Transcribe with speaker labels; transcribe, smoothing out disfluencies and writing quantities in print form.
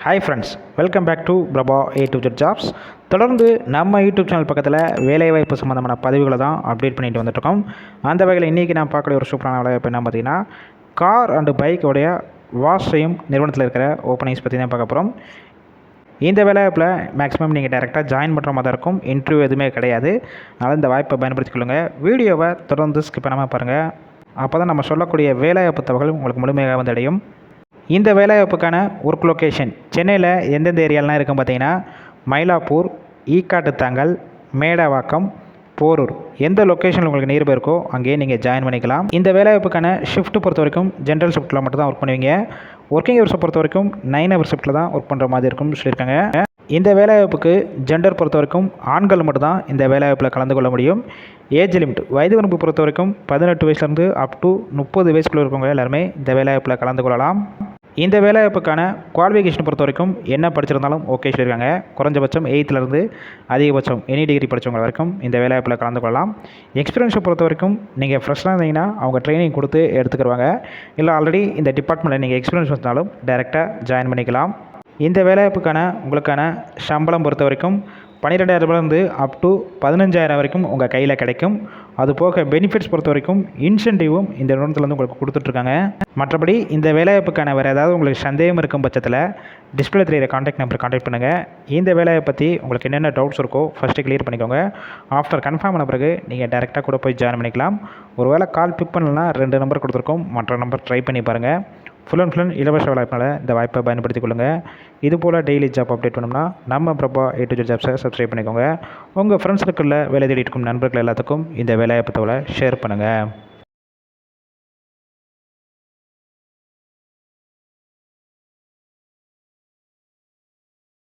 Speaker 1: Hi friends, welcome back to Prabha A to Z jobs. தொடர்ந்து நம்ம YouTube channel பக்கத்தில் வேலைவாய்ப்பு சம்மந்தமான பதிவுகளை தான் அப்டேட் பண்ணிட்டு வந்துட்டுருக்கோம். அந்த வகையில் இன்றைக்கி நான் பார்க்கக்கூடிய ஒரு சூப்பரான வேலைவாய்ப்பு என்ன பார்த்தீங்கன்னா, கார் அண்டு பைக்கோடைய வாஷ் செய்யும் நிறுவனத்தில் இருக்கிற ஓப்பனிங்ஸ் பற்றி தான் பார்க்க போகிறோம். இந்த வேலைவாய்ப்பில் மேக்ஸிமம் நீங்கள் டேரெக்டாக ஜாயின் பண்ணுற மாதிரி தான் இருக்கும். இன்டர்வியூ எதுவுமே கிடையாது. அதனால் இந்த வாய்ப்பை பயன்படுத்திக்கொள்ளுங்க. வீடியோவை தொடர்ந்து ஸ்கிப் பண்ணாமல் பாருங்கள். அப்போ தான் நம்ம சொல்லக்கூடிய வேலைவாய்ப்பு தகவல் உங்களுக்கு முழுமையாக வந்து அடையும். இந்த வேலைவாய்ப்புக்கான ஒர்க் லொக்கேஷன் சென்னையில் எந்தெந்த ஏரியாலாம் இருக்கும் பார்த்தீங்கன்னா, மயிலாப்பூர், ஈக்காட்டுத்தாங்கல், மேடவாக்கம், போரூர், எந்த லொக்கேஷனில் உங்களுக்கு நியர்பை இருக்கோ அங்கேயே நீங்கள் ஜாயின் பண்ணிக்கலாம். இந்த வேலைவாய்ப்புக்கான ஷிஃப்ட் பொறுத்த வரைக்கும் ஜென்ரல் ஷிஃப்ட்டில் மட்டும் தான் ஒர்க் பண்ணுவீங்க. ஒர்க்கிங் ஹவர்ஸை பொறுத்த வரைக்கும் 9 ஹவர் ஷிஃப்ட்டில் தான் ஒர்க் பண்ணுற மாதிரி இருக்கும்னு சொல்லியிருக்காங்க. இந்த வேலைவாய்ப்புக்கு ஜெண்டர் பொறுத்த வரைக்கும் ஆண்கள் மட்டும்தான் இந்த வேலைவாய்ப்பில் கலந்து கொள்ள முடியும். ஏஜ் லிமிட் வயது வரம்பு பொறுத்த வரைக்கும் 18 வயசுலேருந்து அப் டு 30 வயசுக்குள்ளே இருக்கவங்க எல்லாருமே இந்த வேலைவாய்ப்பில் கலந்து கொள்ளலாம். இந்த வேலைவாய்ப்புக்கான குவாலிஃபிகேஷன் பொறுத்த வரைக்கும் என்ன படிச்சிருந்தாலும் ஓகே சொல்லியிருக்காங்க. குறைஞ்சபட்சம் 8th அதிகபட்சம் எனி டிகிரி படித்தவங்க வரைக்கும் இந்த வேலைவாய்ப்பில் கலந்து கொள்ளலாம். எக்ஸ்பீரியன்ஸை பொறுத்த வரைக்கும் நீங்கள் ஃப்ரெஷ்ஷாக இருந்தீங்கன்னா அவங்க ட்ரைனிங் கொடுத்து எடுத்துக்கிடுவாங்க. இல்லை ஆல்ரெடி இந்த டிபார்ட்மெண்ட்டில் நீங்கள் எக்ஸ்பீரியன்ஸ் வந்தாலும் டைரெக்டாக ஜாயின் பண்ணிக்கலாம். இந்த வேலைவாய்ப்புக்கான உங்களுக்கான சம்பளம் பொறுத்த வரைக்கும் 12,000 அப் டு 15,000 வரைக்கும் உங்கள் கையில் கிடைக்கும். அது போக பெனிஃபிட்ஸ் பொறுத்த வரைக்கும் இன்சென்டிவும் இந்த நிறுவனத்துலேருந்து உங்களுக்கு கொடுத்துட்ருக்காங்க. மற்றபடி இந்த வேலைவாய்ப்புக்கான வேறு ஏதாவது உங்களுக்கு சந்தேகம் இருக்கும் பட்சத்தில் டிஸ்பிளே தெரியிற கான்டாக்ட் நம்பர் கான்டாக்ட் பண்ணுங்கள். இந்த வேலையை பற்றி உங்களுக்கு என்னென்ன டவுட்ஸ் இருக்கோ ஃபஸ்ட்டு கிளியர் பண்ணிக்கோங்க. ஆஃப்டர் கன்ஃபார்ம் பண்ண பிறகு நீங்கள் டேரெக்டாக கூட போய் ஜாயின் பண்ணிக்கலாம். ஒரு வேளை கால் பிக் பண்ணலன்னா 2 நம்பர் கொடுத்துருக்கோம், மற்ற நம்பர் ட்ரை பண்ணி பாருங்கள். ஃபுல் அண்ட் இலவச வாய்ப்பினால் இந்த வாய்ப்பை பயன்படுத்திக் கொள்ளுங்கள். இதுபோல் டெய்லி ஜாப் அப்டேட் பண்ணோம்னா நம்ம பிரபா A to Z ஜாப்ஸை சப்ஸ்கிரைப் பண்ணிக்கோங்க. உங்கள் ஃப்ரெண்ட்ஸுக்குள்ள வேலை தேடி இருக்கும் நண்பர்கள் எல்லாத்துக்கும் இந்த வேலைவாய்ப்பு தகவலை ஷேர் பண்ணுங்கள்.